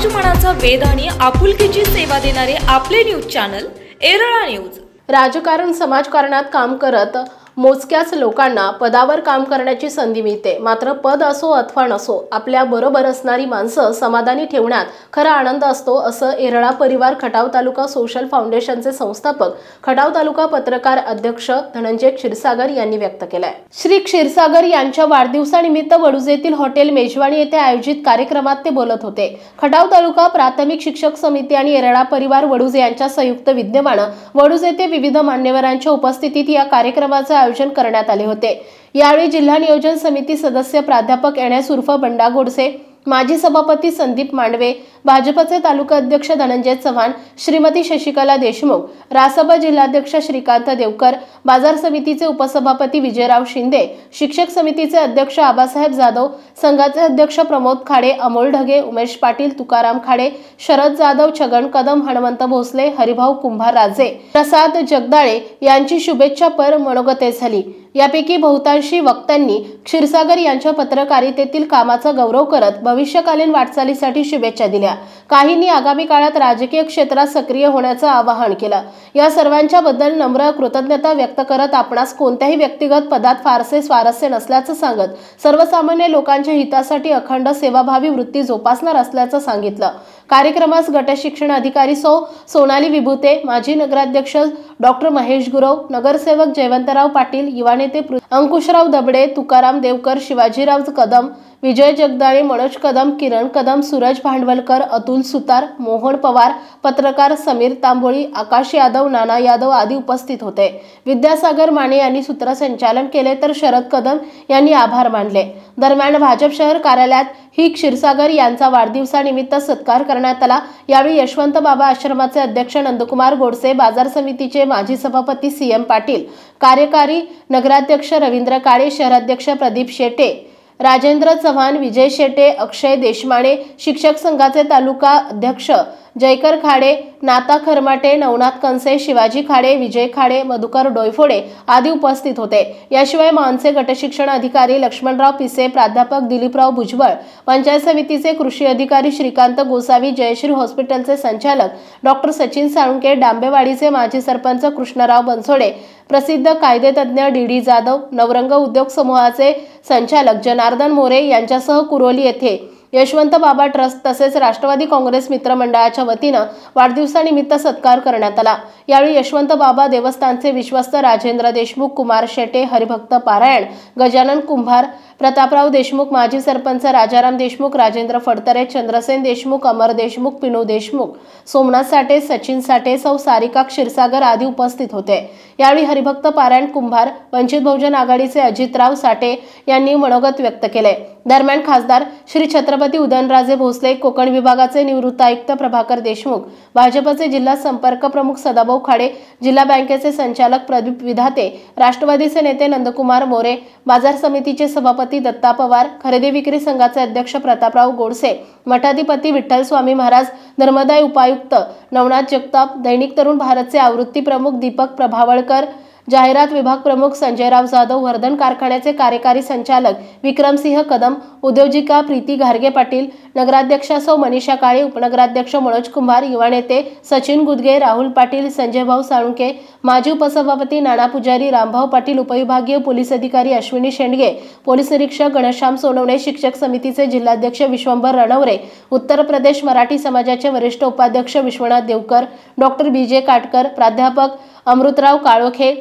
समाजमनाचा वेध आणि आपुलकीची सेवा देणारे आपले न्यूज चॅनल एरळा न्यूज। राजकारण समाजकारणात काम करत मोजक्याच लोकांना पदावर काम करण्याची संधी मिळते, मात्र पद असो अथवा नसो आपल्या बरोबर असणारी माणसं समाधानी ठेवण्यात खरा आनंद असतो, असं एरळा परिवार खटाव तालुका सोशल फाउंडेशनचे संस्थापक, खटाव तालुका पत्रकार अध्यक्ष धनंजय क्षीरसागर यांनी व्यक्त केलंय। श्री क्षीरसागर यांच्या वाढदिवसानिमित्त वडूज येथील हॉटेल मेजवानी येथे आयोजित कार्यक्रमात ते बोलत होते। खटाव तालुका प्राथमिक शिक्षक समिती आणि एरळा परिवार वडूज यांच्या संयुक्त विद्यमाने वडूज येथे विविध मान्यवरांच्या उपस्थितीत या कार्यक्रमाचे आयोजन करण्यात आले होते। यावेळी जिल्हा नियोजन समिती सदस्य प्राध्यापक एनएस उर्फ बंडा गोडसे, माजी सभापती संदीप मांडवे, भाजपचे तालुका अध्यक्ष धनंजय चव्हाण, श्रीमती शशिकला देशमुख, रासप जिल्हाध्यक्ष श्रीकांत देवकर, बाजार समितीचे उपसभापती विजयराव शिंदे, शिक्षक समितीचे अध्यक्ष आबासाहेब जाधव, संघाचे अध्यक्ष प्रमोद खाडे, अमोल ढगे, उमेश पाटील, तुकाराम खाडे, शरद जाधव, छगन कदम, हनुमंत भोसले, हरिभाऊ कुंभार राजे, प्रसाद जगदाळे यांची शुभेच्छापर मनोगते झाली। यापैकी बहुतांशी वक्त्यांनी क्षीरसागर यांच्या पत्रकारितेतील कामाचा गौरव करत भविष्यकालीन वाटचालीसाठी शुभेच्छा दिल्या। काहींनी आगामी काळात राजकीय क्षेत्रात सक्रिय होण्याचं आवाहन केलं। या सर्वांच्या बद्दल नम्र कृतज्ञता व्यक्त करत आपणास कोणत्याही व्यक्तिगत पदात फारसे स्वारस्य नसल्याचं सांगत सर्वसामान्य लोकांच्या हितासाठी अखंड सेवाभावी वृत्ती जोपासणार असल्याचं सांगितलं। कार्यक्रमास गट शिक्षण अधिकारी सोनाली विभूते, माजी नगराध्यक्ष डॉक्टर महेश गुरव, नगरसेवक जयवंतराव पाटील, युवा नेते अंकुशराव दबडे, तुकाराम देवकर, शिवाजीराव कदम, विजय जगदाळे, मनोज कदम, किरण कदम, सूरज भांडवलकर, अतुल सुतार, मोहन पवार, पत्रकार समीर तांबोळी, आकाश यादव, नाना यादव आदी उपस्थित होते। विद्यासागर माने यांनी सूत्रसंचालन केले तर शरद कदम यांनी आभार मानले। दरम्यान भाजप शहर कार्यालयात ही क्षीरसागर यांचा वाढदिवसानिमित्त सत्कार करण्यात आला। यावेळी यशवंत बाबा आश्रमाचे अध्यक्ष नंदकुमार गोडसे, बाजार समितीचे माजी सभापती सीएम पाटील, कार्यकारी नगराध्यक्ष रवींद्र काळे, शहराध्यक्ष प्रदीप शेटे, राजेंद्र चव्हाण, विजय शेटे, अक्षय देशमाने, शिक्षक संघाचे तालुका अध्यक्ष जयकर खाडे, नाता खरमाटे, नवनाथ कंसे, शिवाजी खाडे, विजय खाडे, मधुकर डोयफोडे आदी उपस्थित होते। याशिवाय मानसे गट शिक्षण अधिकारी लक्ष्मणराव पिसे, प्राध्यापक दिलीपराव भुजबळ, पंचायत समितीचे कृषी अधिकारी श्रीकांत गोसावी, जयश्री हॉस्पिटलचे संचालक डॉक्टर सचिन साळुंके, डांबेवाडीचे माजी सरपंच कृष्णराव बनसोडे, प्रसिद्ध कायदेतज्ञ डी जाधव, नवरंग उद्योग समूहाचे संचालक जनार्दन मोरे यांच्यासह कुरोली येथे यशवंत बाबा ट्रस्ट तसेच राष्ट्रवादी काँग्रेस मित्रमंडळाच्या वतीनं वाढदिवसानिमित्त सत्कार करण्यात आला। यावेळी यशवंत बाबा देवस्थानचे विश्वस्त राजेंद्र देशमुख, कुमार शेटे, हरिभक्त पारायण, गजानन कुंभार, प्रतापराव देशमुख, माजी सरपंच राजाराम देशमुख, राजेंद्र फडतरे, चंद्रसेन देशमुख, अमर देशमुख, पिनू देशमुख, सोमनाथ साठे, सचिन साठे, सौ सारिका क्षीरसागर आदी उपस्थित होते। यावेळी हरिभक्त पारायण कुंभार, वंचित बहुजन आघाडीचे अजितराव साठे यांनी मनोगत व्यक्त केले। दरम्यान खासदार श्री छत्रपती उदयनराजे भोसले, कोकण विभागाचे निवृत्त आयुक्त प्रभाकर देशमुख, भाजपचे जिल्हा संपर्क प्रमुख सदाभाऊ खाडे, जिल्हा बँकेचे संचालक प्रदीप विधाते, राष्ट्रवादीचे नेते नंदकुमार मोरे, बाजार समितीचे सभापती दत्ता पवार, खरेदी विक्री संघाचे अध्यक्ष प्रतापराव गोडसे, मठाधिपती विठ्ठल स्वामी महाराज, धर्मदाय उपायुक्त नवनाथ जगताप, दैनिक तरुण भारतचे आवृत्ती प्रमुख दीपक प्रभावळकर, जाहिरात विभाग प्रमुख संजयराव जाधव, वर्धन कारखान्याचे कार्यकारी संचालक विक्रमसिंह कदम, उद्योजिका प्रीती घारगे पाटील, नगराध्यक्षा सौ मनीषा काळे, उपनगराध्यक्ष मनोज कुंभार, युवा नेते सचिन गुदगे, राहुल पाटील, संजयभाऊ साळुंके, माजी उपसभापती नाना पुजारी, रामभाऊ पाटील, उपविभागीय पोलीस अधिकारी अश्विनी शेंडगे, पोलीस निरीक्षक घनश्याम सोनवणे, शिक्षक समितीचे जिल्हाध्यक्ष विश्वंभर रणवरे, उत्तर प्रदेश मराठी समाजाचे वरिष्ठ उपाध्यक्ष विश्वनाथ देवकर, डॉक्टर बीजे काटकर, प्राध्यापक अमृतराव काळोखे,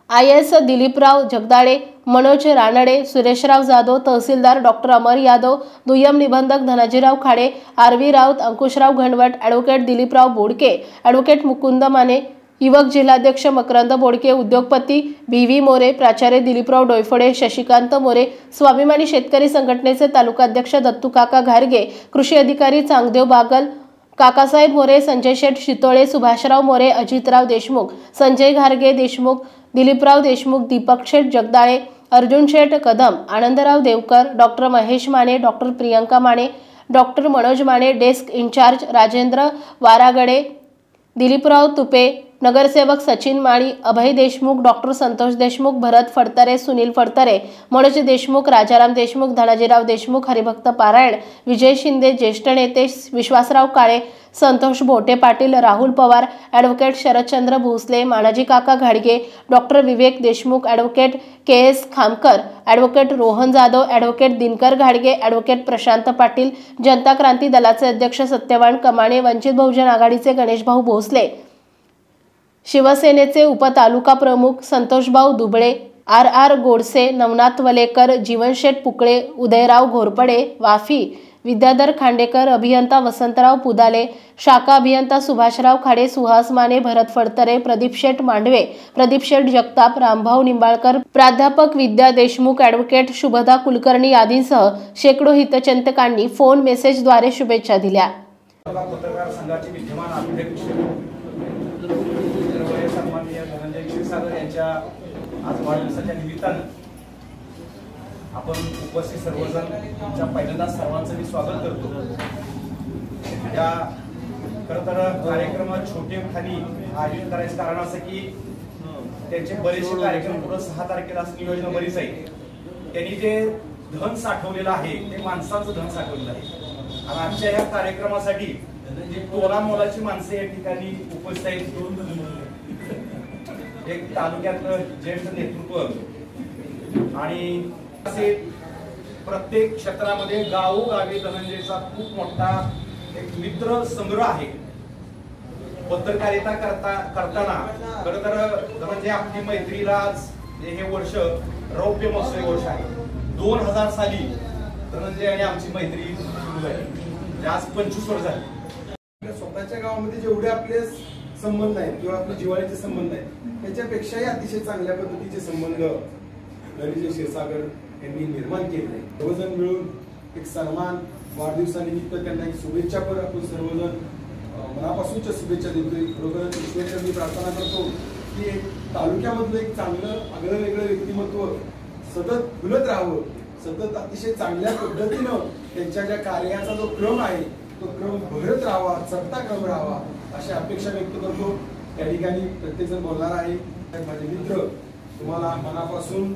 IAS दिलीपराव जगदाळे, मनोज रानडे, सुरेशराव जाधव, तहसीलदार डॉक्टर अमर यादव, दुय्यम निबंधक धनाजीराव खाडे, आरवी राऊत, अंकुशराव घनवट, ॲडव्होकेट दिलीपराव बोडके, ॲडव्होकेट मुकुंद माने, युवक जिल्हाध्यक्ष मकरंद बोडके, उद्योगपती BV मोरे, प्राचार्य दिलीपराव डोयफोडे, शशिकांत मोरे, स्वाभिमानी शेतकरी संघटनेचे तालुकाध्यक्ष दत्तू काका घारगे, कृषी अधिकारी चांगदेव बागल, काकासाहेब मोरे, संजय शेठ शितोळे, सुभाषराव मोरे, अजितराव देशमुख, संजय घारगे Deshmukh, Diliprao Deshmukh, Deepak Sheth Jagdale, Arjun Sheth Kadam, Anandrao Devkar, doctor Mahesh Mane, doctor Priyanka Mane, doctor Manoj Mane, desk incharge Rajendra Waragade, Diliprao Tupe, नगरसेवक सचिन माळी, अभय देशमुख, डॉक्टर संतोष देशमुख, भरत फडतरे, सुनील फडतरे, मनोज देशमुख, राजाराम देशमुख, धनाजीराव देशमुख, हरिभक्त पारायण, विजय शिंदे, ज्येष्ठ नेते विश्वासराव काळे, संतोष बोटे पाटील, राहुल पवार, ॲडव्होकेट शरदचंद्र भोसले, मानाजी काका घाडगे, doctor Vivek Deshmukh, advocate K S. Khamkar, advocate Rohan Jadhav, advocate Dinkar घाडगे, ॲडव्होकेट प्रशांत पाटील, जनता क्रांती दलाचे अध्यक्ष सत्यवान कमाणे, वंचित बहुजन आघाडीचे गणेशभाऊ भोसले, शिवसेनेचे उपतालुका प्रमुख संतोषभाऊ दुबळे, आर गोडसे, नवनाथ वलेकर, जीवनशेठ पुकळे, उदयराव घोरपडे, वाफी, विद्याधर खांडेकर, अभियंता वसंतराव पुदाले, शाखा अभियंता सुभाषराव खाडे, सुहास माने, भरत फडतरे, प्रदीप शेठ मांडवे, प्रदीप शेठ जगताप, रामभाऊ निंबाळकर, प्राध्यापक विद्या देशमुख, ॲडव्होकेट शुभदा कुलकर्णी आदींसह शेकडो हितचिंतकांनी फोन मेसेजद्वारे शुभेच्छा दिल्या. पत्रकार संघाचे विद्यमान अध्यक्ष सन्माननीय धनंजय क्षीरसागर यांच्या आज वाढदिवसाच्या निमित्तानं आपण उपस्थित सर्वजण तुमच्या पहिल्यांदा सर्वांचं मी स्वागत करतो. या खरं तर कार्यक्रमात छोटे खाली आयोजन करायचं कारण असं की त्यांचे बरेचसे कार्यक्रम पुढे 6 तारखेला नियोजन बरीच आहे. त्यांनी जे धन साठवलेलं आहे ते माणसाचं धन साठवलेलं आहे आणि आजच्या या कार्यक्रमासाठी तोला मोलाची माणसं या ठिकाणी उपस्थित आहेत. एक तालुक्यातलं ज्येष्ठ नेतृत्व आणि असे प्रत्येक क्षेत्रामध्ये गावोगावी धनंजयचा खूप मोठा एक मित्र संग्रह आहे. पत्रकारिता करताना खरं तर धनंजय आपली मैत्रीला आज हे वर्ष रौप्य महोत्सवी वर्ष आहे. 2000 साली धनंजय आणि आमची मैत्री सुरू झाली. आज 25 वर्ष झाली. स्वतःच्या गावामध्ये जेवढे आपले संबंध आहेत किंवा आपले जिव्हाळ्याचे संबंध आहेत त्याच्यापेक्षाही अतिशय चांगल्या पद्धतीचे संबंध धनंजय क्षीरसागर यांनी निर्माण केले. सर्वजण मिळून एक सन्मान वाढदिवसानिमित्त त्यांना एक शुभेच्छापर आपण सर्वजण मनापासूनच्या शुभेच्छा देतोय. खरोखरच ईश्वराला मी प्रार्थना करतो की तालुक्यामधलं एक चांगलं आगळं वेगळं व्यक्तिमत्व सतत फुलत राहावं, सतत अतिशय चांगल्या पद्धतीनं त्यांच्या ज्या कार्याचा जो क्रम आहे तो क्रम बहरत राहावा, चढता क्रम राहावा अशी अपेक्षा व्यक्त करतो. त्या ठिकाणी प्रत्येकजण बोलणार आहे. माझे मित्र तुम्हाला मनापासून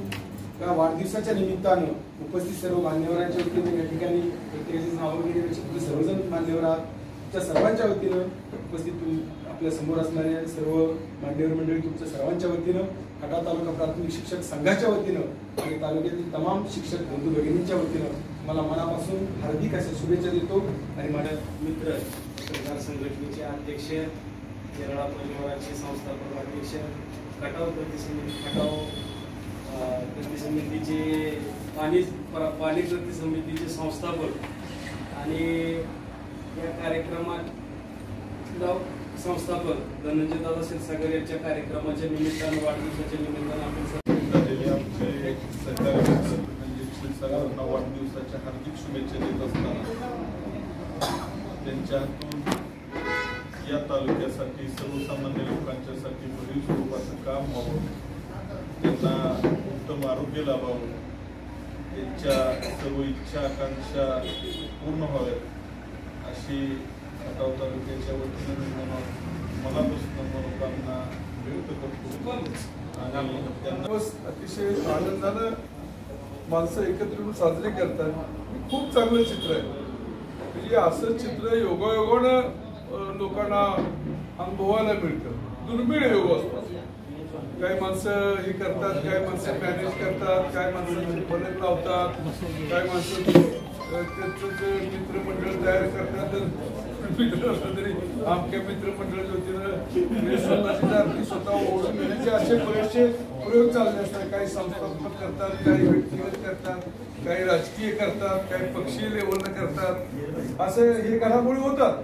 त्या वाढदिवसाच्या निमित्तानं उपस्थित सर्व मान्यवरांच्या वतीने या ठिकाणी प्रत्येकाची नावं घेण्यापेक्षा सर्वजण मान्यवर आहात. तुमच्या सर्वांच्या वतीनं उपस्थित आपल्या समोर असणाऱ्या सर्व मान्यवर मंडळी तुमच्या सर्वांच्या वतीनं, खटाव तालुका प्राथमिक शिक्षक संघाच्या वतीनं आणि तालुक्यातील तमाम शिक्षक बंधू भगिनींच्या वतीनं मला मनापासून हार्दिक अशा शुभेच्छा देतो. आणि माझ्या मित्र पत्रकार संघटनेचे अध्यक्ष, केरळा परिवाराचे संस्थापक अध्यक्ष, खटाव कृती समितीचे पाणी कृती समितीचे संस्थापक आणि या कार्यक्रमात संस्थापक धनंजय दादा क्षीरसागर यांच्या कार्यक्रमाच्या निमित्तानं वाढदिवसाच्या निमित्तानं आपण क्षीरसागरांना वाढदिवसाच्या हार्दिक शुभेच्छा देत असताना त्यांच्या हातून या तालुक्यासाठी सर्वसामान्य लोकांच्यासाठी भरीव स्वरूपाचं काम व्हावं, त्यांना उत्तम आरोग्य लाभावं, त्यांच्या सर्व इच्छा आकांक्षा पूर्ण व्हाव्यात अशी खटाव तालुक्याच्या वतीनं मनापासून मनोकामना व्यक्त करतो. आणि त्यांना अतिशय आनंदानं माणसं एकत्र येऊन साजरे करतात. खूप चांगलं चित्र आहे. म्हणजे असं चित्र योगायोगानं लोकांना अनुभवायला मिळतं. दुर्मिळ योग असतो. काही माणसं हे करतात, काही माणसं मॅनेज करतात, काही माणसं फलक लावतात, काही माणसं मित्रमंडळ तयार करतात. मित्र असलं तरी आमच्या मित्रमंडळाच्या वतीनं स्वतः ओळखून घेण्याचे असे बरेचसे प्रयोग चालले असतात. काही संस्थात्मक करतात, काही व्यक्तिगत करतात, काही राजकीय करतात, काही पक्षीय लेवलनं करतात. असे हे घडामोडी होतात.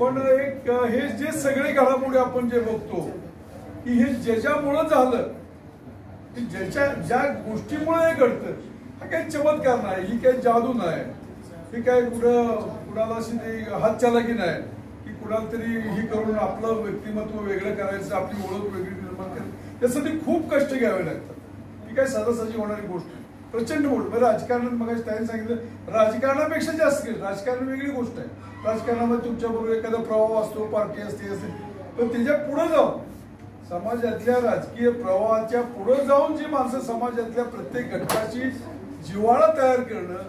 पण एक हे जे सगळे घडामोडी आपण जे बघतो की हे ज्याच्यामुळं झालं, की ज्या गोष्टीमुळे हे घडतं, हा काही चमत्कार नाही, ही काही जादू नाही, ही काय कुणाला अशी हातचालाकी नाही की कुणाला तरी ही करून आपलं व्यक्तिमत्व वेगळं करायचं, आपली ओळख वेगळी निर्माण करायची. यासाठी खूप कष्ट घ्यावे लागतात. ही काय सहजासहजी होणारी गोष्ट प्रचंड मोठ. राजकारणात मग त्यांनी सांगितलं, राजकारणापेक्षा जास्त राजकारण वेगळी गोष्ट आहे. राजकारणामध्ये तुमच्याबरोबर एखादा प्रभाव असतो, पार्टी असते, पण त्याच्या पुढे जाऊन समाजातल्या राजकीय प्रवाहाच्या पुढे जाऊन जी माणसं समाजातल्या प्रत्येक घटकाशी जिव्हाळा तयार करणं,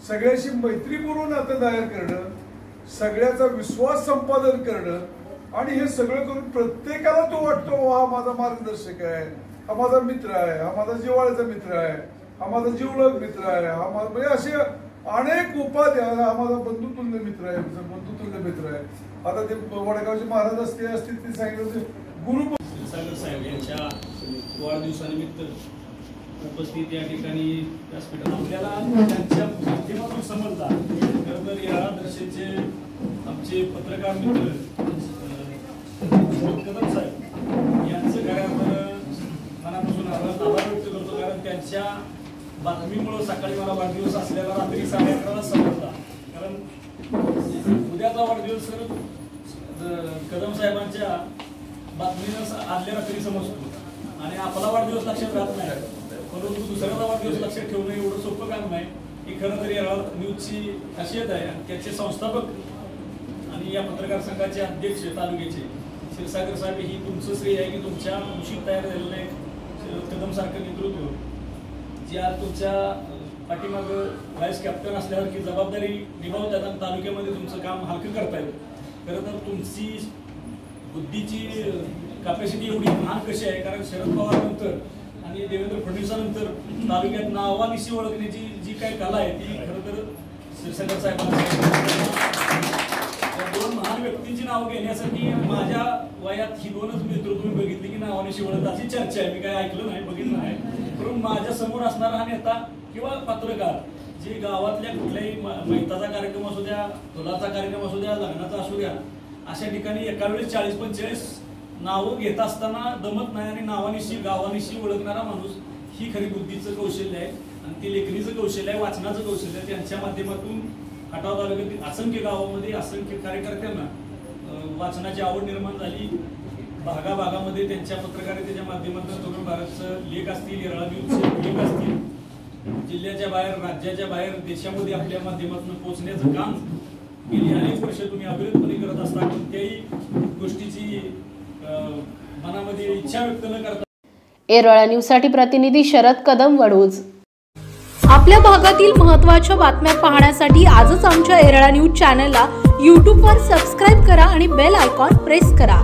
सगळ्याशी मैत्रीपूर्व नातं तयार करणं, सगळ्याचा विश्वास संपादन करणं आणि हे सगळं करून प्रत्येकाला तो वाटतो हा माझा मार्गदर्शक आहे, हा माझा मित्र आहे, हा माझा जिव्हाळ्याचा मित्र आहे, हा माझा जीवलग मित्र आहे, हा माझा म्हणजे असे अनेक उपाध्या, हा माझा बंधुतुल्य मित्र आहे, बंधुतुल्य मित्र आहे. आता ते वडगावचे महाराज असतील ते सांगितलं गुरु क्षीरसागर साहेब यांच्या वाढदिवसानिमित्त उपस्थित या ठिकाणी व्यासपीठात आपल्याला त्यांच्या माध्यमातून समजला. खरं तर या दर्शनचे आमचे पत्रकार मित्र कदम साहेब यांचं खऱ्या मनापासून आभार व्यक्त करतो, कारण त्यांच्या बातमीमुळे सकाळी मला वाढदिवस असलेला रात्री 11:30ला समजला. कारण उद्याचा वाढदिवस कदम साहेबांच्या बातमीनं आदल्या रात्री समजतो आणि आपला वाढदिवस लक्षात राहत नाही, परंतु दुसऱ्याचा वाढदिवस लक्षात ठेवणं एवढं सोपं काम नाही. ही खरं तरी न्यूजची खासियत आहे. आणि त्याचे संस्थापक आणि या पत्रकार संघाचे अध्यक्ष तालुक्याचे क्षीरसागर साहेब, ही तुमचं श्रेय आहे की तुमच्या मुशीत तयार झालेलं आहे कदमसारखं नेतृत्व, जे आज तुमच्या पाठीमागं व्हाईस कॅप्टन असल्यासारखी जबाबदारी निभावतात आणि तालुक्यामध्ये तुमचं काम हलकं करतायत. खरं तर तुमची बुद्धीची कॅपॅसिटी एवढी महान कशी आहे, कारण शरद पवार नंतर आणि देवेंद्र फडणवीसानंतर तालुक्यात नावानिशी ओळखण्याची जी काही कला आहे ती खरं तर क्षीरसागर साहेबांना. दोन महान व्यक्तींची नावं घेण्यासाठी माझ्या वयात ही दोनच नेतृत्व मी बघितली की नावानिशी ओळख अशी चर्चा आहे. मी काय ऐकलं नाही, बघितलं नाही, पण माझ्या समोर असणारा हा नेता किंवा पत्रकार जे गावातल्या कुठल्याही मैताचा कार्यक्रम असू द्या, फुलाचा कार्यक्रम असू द्या, लग्नाचा असू द्या, अशा ठिकाणी एका वेळेस 40-45 नावं घेत असताना दमत नाही आणि नावानिशी गावानिशी ओळखणारा माणूस ही खरी बुद्धीचं कौशल्य आहे आणि ते लेखणीचं कौशल्य आहे, वाचनाचं कौशल्य आहे. त्यांच्या माध्यमातून खटाव तालुक्यातील असंख्य गावामध्ये असंख्य कार्यकर्त्यांना वाचनाची आवड निर्माण झाली. भागाभागामध्ये त्यांच्या पत्रकारितेच्या माध्यमातून तरुण भारतचं लेख असतील, येरळा न्यूजचे लेख असतील, जिल्ह्याच्या बाहेर, राज्याच्या बाहेर, देशामध्ये आपल्या माध्यमातून पोहोचण्याचं काम गेली अनेक वर्ष तुम्ही अविरतपणे करत असता. कोणत्याही गोष्टीची मनामध्ये इच्छा व्यक्त न करता. येरळा न्यूजसाठी प्रतिनिधी शरद कदम, वडूज. आपल्या भागातील महत्त्वाच्या बातम्या पाहण्यासाठी आजच आमच्या येरळा न्यूज चॅनलला YouTubeवर सबस्क्राईब करा आणि बेल आयकॉन प्रेस करा.